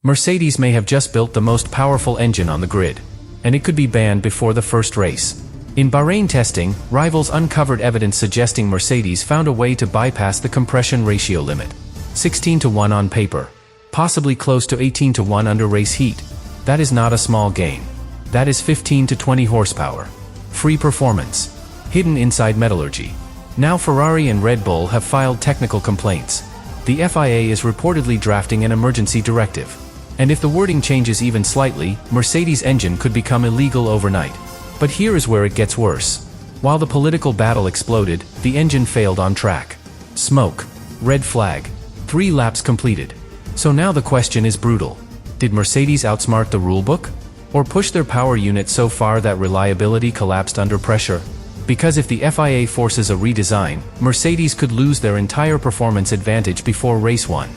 Mercedes may have just built the most powerful engine on the grid, and it could be banned before the first race. In Bahrain testing, rivals uncovered evidence suggesting Mercedes found a way to bypass the compression ratio limit. 16-1 on paper, possibly close to 18-1 under race heat. That is not a small gain. That is 15 to 20 horsepower. Free performance. Hidden inside metallurgy. Now Ferrari and Red Bull have filed technical complaints. The FIA is reportedly drafting an emergency directive. And if the wording changes even slightly, Mercedes' engine could become illegal overnight. But here is where it gets worse. While the political battle exploded, the engine failed on track. Smoke. Red flag. 3 laps completed. So now the question is brutal. Did Mercedes outsmart the rulebook? Or push their power unit so far that reliability collapsed under pressure? Because if the FIA forces a redesign, Mercedes could lose their entire performance advantage before race 1.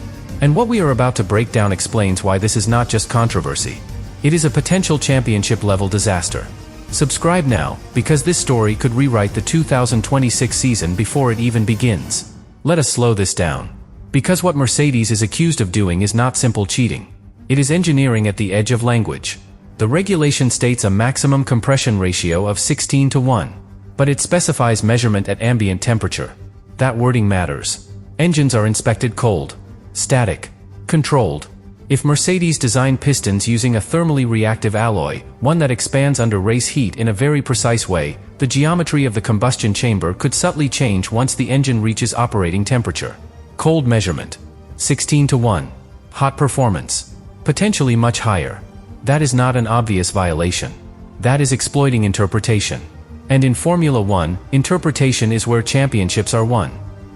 And what we are about to break down explains why this is not just controversy. It is a potential championship-level disaster. Subscribe now, because this story could rewrite the 2026 season before it even begins. Let us slow this down. Because what Mercedes is accused of doing is not simple cheating. It is engineering at the edge of language. The regulation states a maximum compression ratio of 16-1. But it specifies measurement at ambient temperature. That wording matters. Engines are inspected cold, static, controlled. If Mercedes designed pistons using a thermally reactive alloy, one that expands under race heat in a very precise way, the geometry of the combustion chamber could subtly change once the engine reaches operating temperature. Cold measurement. 16-1. Hot performance. Potentially much higher. That is not an obvious violation. That is exploiting interpretation. And in Formula 1, interpretation is where championships are won.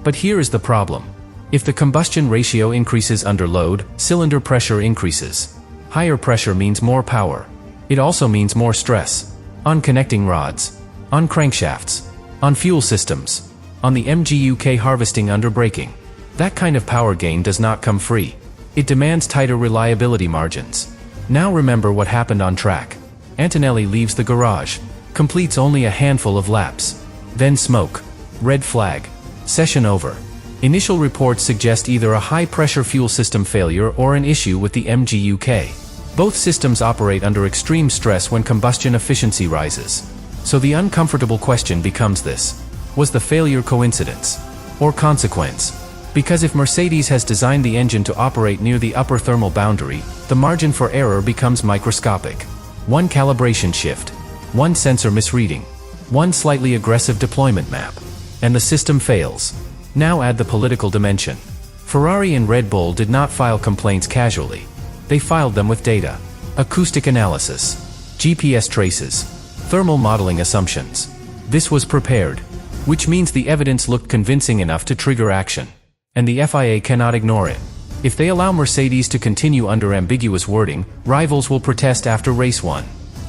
But here is the problem. If the combustion ratio increases under load, cylinder pressure increases. Higher pressure means more power. It also means more stress. On connecting rods. On crankshafts. On fuel systems. On the MGUK harvesting under braking. That kind of power gain does not come free. It demands tighter reliability margins. Now remember what happened on track. Antonelli leaves the garage. Completes only a handful of laps. Then smoke. Red flag. Session over. Initial reports suggest either a high-pressure fuel system failure or an issue with the MGUK. Both systems operate under extreme stress when combustion efficiency rises. So the uncomfortable question becomes this. Was the failure coincidence? Or consequence? Because if Mercedes has designed the engine to operate near the upper thermal boundary, the margin for error becomes microscopic. One calibration shift. One sensor misreading. One slightly aggressive deployment map. And the system fails. Now add the political dimension. Ferrari and Red Bull did not file complaints casually. They filed them with data. Acoustic analysis. GPS traces. Thermal modeling assumptions. This was prepared. Which means the evidence looked convincing enough to trigger action. And the FIA cannot ignore it. If they allow Mercedes to continue under ambiguous wording, rivals will protest after race 1.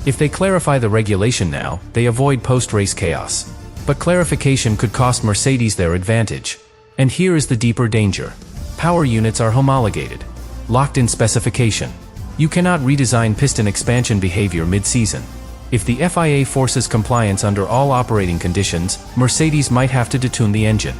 If they clarify the regulation now, they avoid post-race chaos. But clarification could cost Mercedes their advantage. And here is the deeper danger. Power units are homologated. Locked in specification. You cannot redesign piston expansion behavior mid-season. If the FIA forces compliance under all operating conditions, Mercedes might have to detune the engine.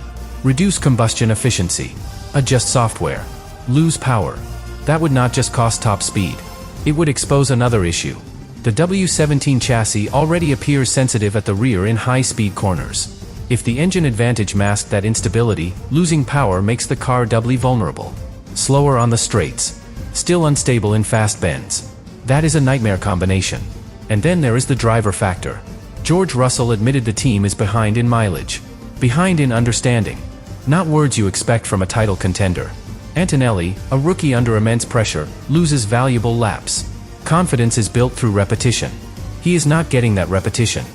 Reduce combustion efficiency. Adjust software. Lose power. That would not just cost top speed. It would expose another issue. The W17 chassis already appears sensitive at the rear in high-speed corners. If the engine advantage masked that instability, losing power makes the car doubly vulnerable. Slower on the straights. Still unstable in fast bends. That is a nightmare combination. And then there is the driver factor. George Russell admitted the team is behind in mileage. Behind in understanding. Not words you expect from a title contender. Antonelli, a rookie under immense pressure, loses valuable laps. Confidence is built through repetition. He is not getting that repetition.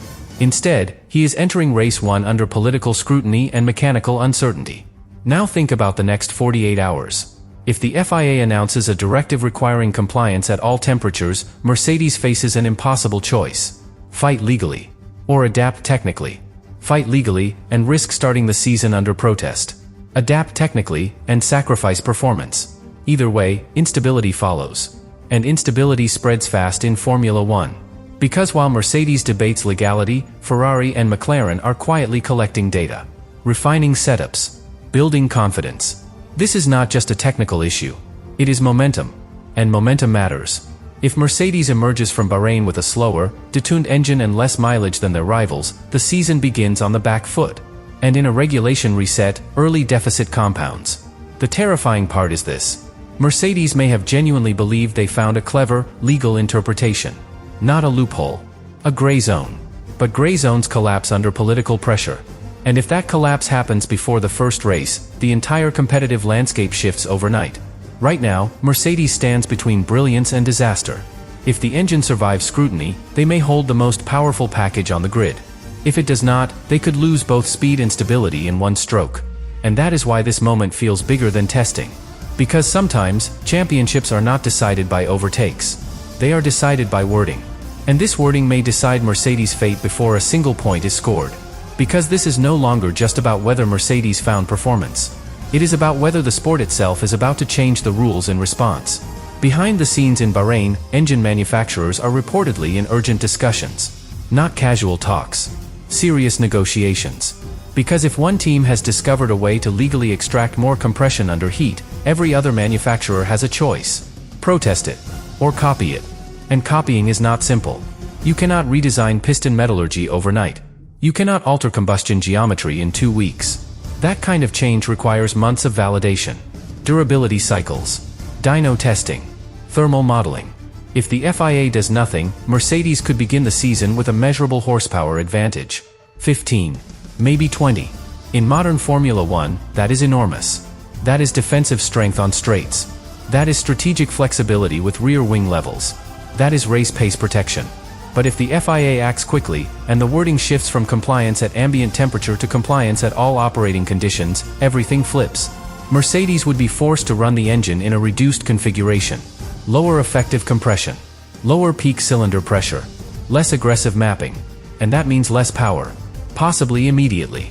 Instead, he is entering race 1 under political scrutiny and mechanical uncertainty. Now think about the next 48 hours. If the FIA announces a directive requiring compliance at all temperatures, Mercedes faces an impossible choice. Fight legally. Or adapt technically. Fight legally, and risk starting the season under protest. Adapt technically, and sacrifice performance. Either way, instability follows. And instability spreads fast in Formula 1. Because while Mercedes debates legality, Ferrari and McLaren are quietly collecting data. Refining setups. Building confidence. This is not just a technical issue. It is momentum. And momentum matters. If Mercedes emerges from Bahrain with a slower, detuned engine and less mileage than their rivals, the season begins on the back foot. And in a regulation reset, early deficit compounds. The terrifying part is this. Mercedes may have genuinely believed they found a clever, legal interpretation. Not a loophole. A gray zone. But gray zones collapse under political pressure. And if that collapse happens before the first race, the entire competitive landscape shifts overnight. Right now, Mercedes stands between brilliance and disaster. If the engine survives scrutiny, they may hold the most powerful package on the grid. If it does not, they could lose both speed and stability in one stroke. And that is why this moment feels bigger than testing. Because sometimes, championships are not decided by overtakes. They are decided by wording. And this wording may decide Mercedes' fate before a single point is scored. Because this is no longer just about whether Mercedes found performance. It is about whether the sport itself is about to change the rules in response. Behind the scenes in Bahrain, engine manufacturers are reportedly in urgent discussions. Not casual talks. Serious negotiations. Because if one team has discovered a way to legally extract more compression under heat, every other manufacturer has a choice. Protest it. Or copy it. And copying is not simple. You cannot redesign piston metallurgy overnight. You cannot alter combustion geometry in 2 weeks. That kind of change requires months of validation. Durability cycles. Dyno testing. Thermal modeling. If the FIA does nothing, Mercedes could begin the season with a measurable horsepower advantage. 15. Maybe 20. In modern Formula One, that is enormous. That is defensive strength on straights. That is strategic flexibility with rear wing levels. That is race pace protection. But if the FIA acts quickly, and the wording shifts from compliance at ambient temperature to compliance at all operating conditions, everything flips. Mercedes would be forced to run the engine in a reduced configuration. Lower effective compression. Lower peak cylinder pressure. Less aggressive mapping. And that means less power. Possibly immediately.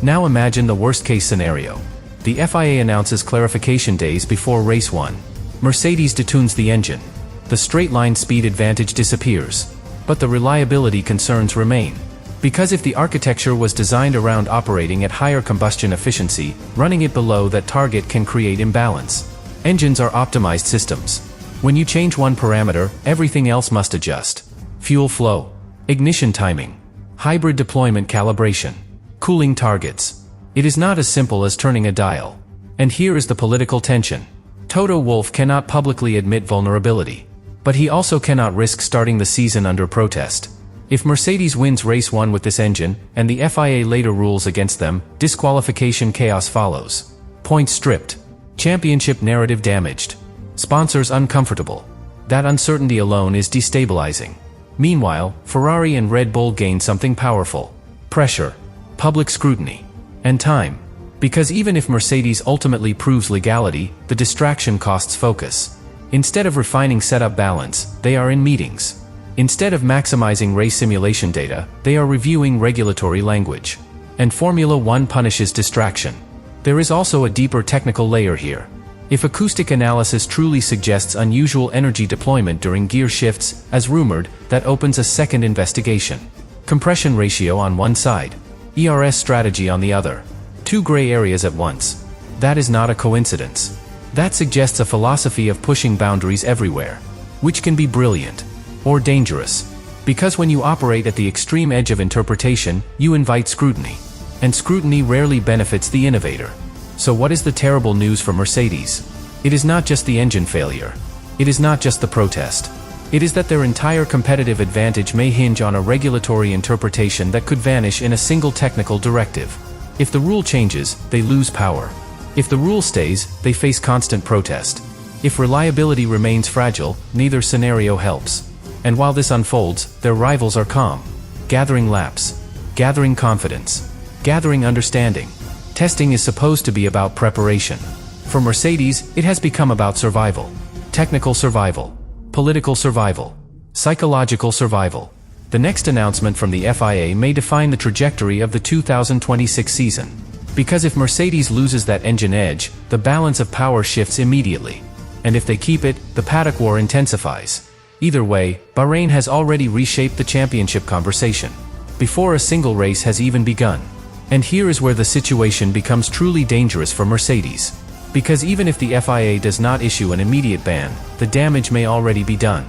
Now imagine the worst-case scenario. The FIA announces clarification days before race 1. Mercedes detunes the engine. The straight-line speed advantage disappears. But the reliability concerns remain. Because if the architecture was designed around operating at higher combustion efficiency, running it below that target can create imbalance. Engines are optimized systems. When you change one parameter, everything else must adjust. Fuel flow. Ignition timing. Hybrid deployment calibration. Cooling targets. It is not as simple as turning a dial. And here is the political tension. Toto Wolff cannot publicly admit vulnerability. But he also cannot risk starting the season under protest. If Mercedes wins race 1 with this engine, and the FIA later rules against them, disqualification chaos follows. Points stripped. Championship narrative damaged. Sponsors uncomfortable. That uncertainty alone is destabilizing. Meanwhile, Ferrari and Red Bull gain something powerful. Pressure. Public scrutiny. And time. Because even if Mercedes ultimately proves legality, the distraction costs focus. Instead of refining setup balance, they are in meetings. Instead of maximizing race simulation data, they are reviewing regulatory language. And Formula One punishes distraction. There is also a deeper technical layer here. If acoustic analysis truly suggests unusual energy deployment during gear shifts, as rumored, that opens a second investigation. Compression ratio on one side. ERS strategy on the other. 2 gray areas at once. That is not a coincidence. That suggests a philosophy of pushing boundaries everywhere. Which can be brilliant. Or dangerous. Because when you operate at the extreme edge of interpretation, you invite scrutiny. And scrutiny rarely benefits the innovator. So what is the terrible news for Mercedes? It is not just the engine failure. It is not just the protest. It is that their entire competitive advantage may hinge on a regulatory interpretation that could vanish in a single technical directive. If the rule changes, they lose power. If the rule stays, they face constant protest. If reliability remains fragile, neither scenario helps. And while this unfolds, their rivals are calm. Gathering laps. Gathering confidence. Gathering understanding. Testing is supposed to be about preparation. For Mercedes, it has become about survival. Technical survival. Political survival. Psychological survival. The next announcement from the FIA may define the trajectory of the 2026 season. Because if Mercedes loses that engine edge, the balance of power shifts immediately. And if they keep it, the paddock war intensifies. Either way, Bahrain has already reshaped the championship conversation. Before a single race has even begun. And here is where the situation becomes truly dangerous for Mercedes. Because even if the FIA does not issue an immediate ban, the damage may already be done.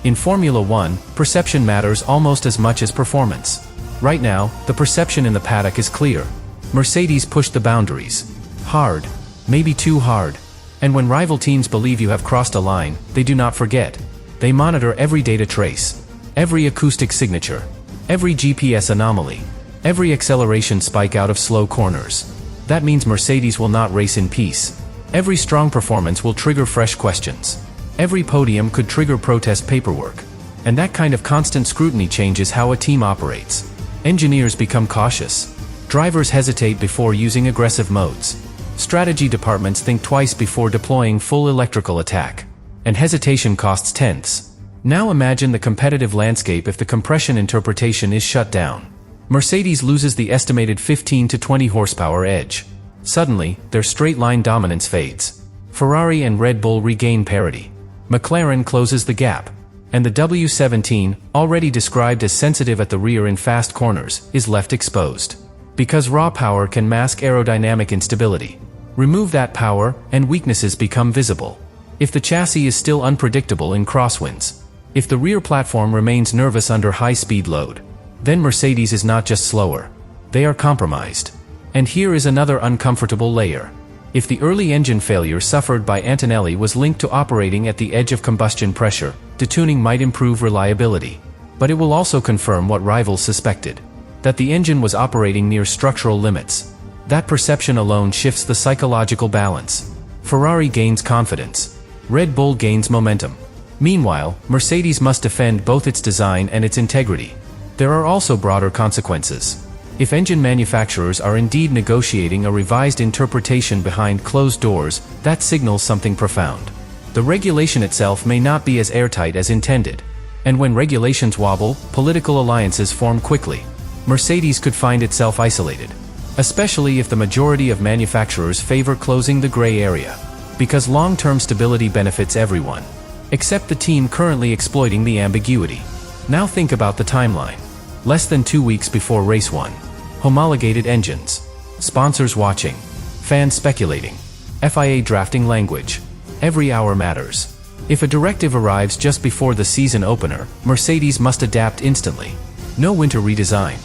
In Formula One, perception matters almost as much as performance. Right now, the perception in the paddock is clear. Mercedes pushed the boundaries. Hard. Maybe too hard. And when rival teams believe you have crossed a line, they do not forget. They monitor every data trace, every acoustic signature, every GPS anomaly, every acceleration spike out of slow corners. That means Mercedes will not race in peace. Every strong performance will trigger fresh questions. Every podium could trigger protest paperwork. And that kind of constant scrutiny changes how a team operates. Engineers become cautious. Drivers hesitate before using aggressive modes. Strategy departments think twice before deploying full electrical attack. And hesitation costs tenths. Now imagine the competitive landscape if the compression interpretation is shut down. Mercedes loses the estimated 15 to 20 horsepower edge. Suddenly, their straight-line dominance fades. Ferrari and Red Bull regain parity. McLaren closes the gap. And the W17, already described as sensitive at the rear in fast corners, is left exposed. Because raw power can mask aerodynamic instability. Remove that power, and weaknesses become visible. If the chassis is still unpredictable in crosswinds, if the rear platform remains nervous under high-speed load, then Mercedes is not just slower. They are compromised. And here is another uncomfortable layer. If the early engine failure suffered by Antonelli was linked to operating at the edge of combustion pressure, detuning might improve reliability. But it will also confirm what rivals suspected. That the engine was operating near structural limits. That perception alone shifts the psychological balance. Ferrari gains confidence. Red Bull gains momentum. Meanwhile, Mercedes must defend both its design and its integrity. There are also broader consequences. If engine manufacturers are indeed negotiating a revised interpretation behind closed doors, that signals something profound. The regulation itself may not be as airtight as intended. And when regulations wobble, political alliances form quickly. Mercedes could find itself isolated. Especially if the majority of manufacturers favor closing the gray area. Because long-term stability benefits everyone. Except the team currently exploiting the ambiguity. Now think about the timeline. Less than 2 weeks before race 1. Homologated engines. Sponsors watching. Fans speculating. FIA drafting language. Every hour matters. If a directive arrives just before the season opener, Mercedes must adapt instantly. No winter redesign.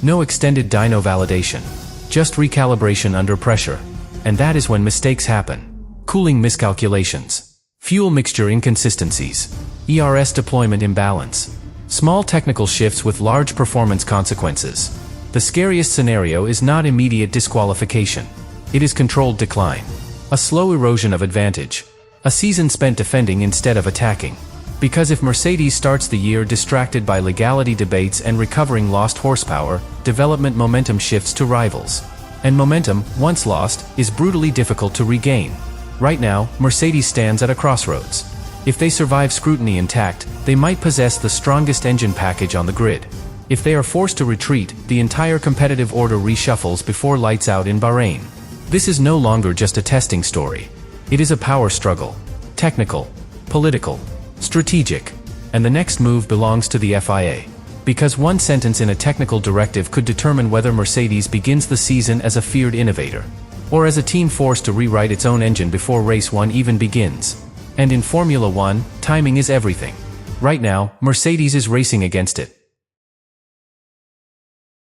No extended dyno validation. Just recalibration under pressure. And that is when mistakes happen. Cooling miscalculations. Fuel mixture inconsistencies. ERS deployment imbalance. Small technical shifts with large performance consequences. The scariest scenario is not immediate disqualification. It is controlled decline. A slow erosion of advantage. A season spent defending instead of attacking. Because if Mercedes starts the year distracted by legality debates and recovering lost horsepower, development momentum shifts to rivals. And momentum, once lost, is brutally difficult to regain. Right now, Mercedes stands at a crossroads. If they survive scrutiny intact, they might possess the strongest engine package on the grid. If they are forced to retreat, the entire competitive order reshuffles before lights out in Bahrain. This is no longer just a testing story. It is a power struggle. Technical, political, strategic. And the next move belongs to the FIA. Because one sentence in a technical directive could determine whether Mercedes begins the season as a feared innovator, or as a team forced to rewrite its own engine before race 1 even begins. And in Formula One, timing is everything. Right now, Mercedes is racing against it.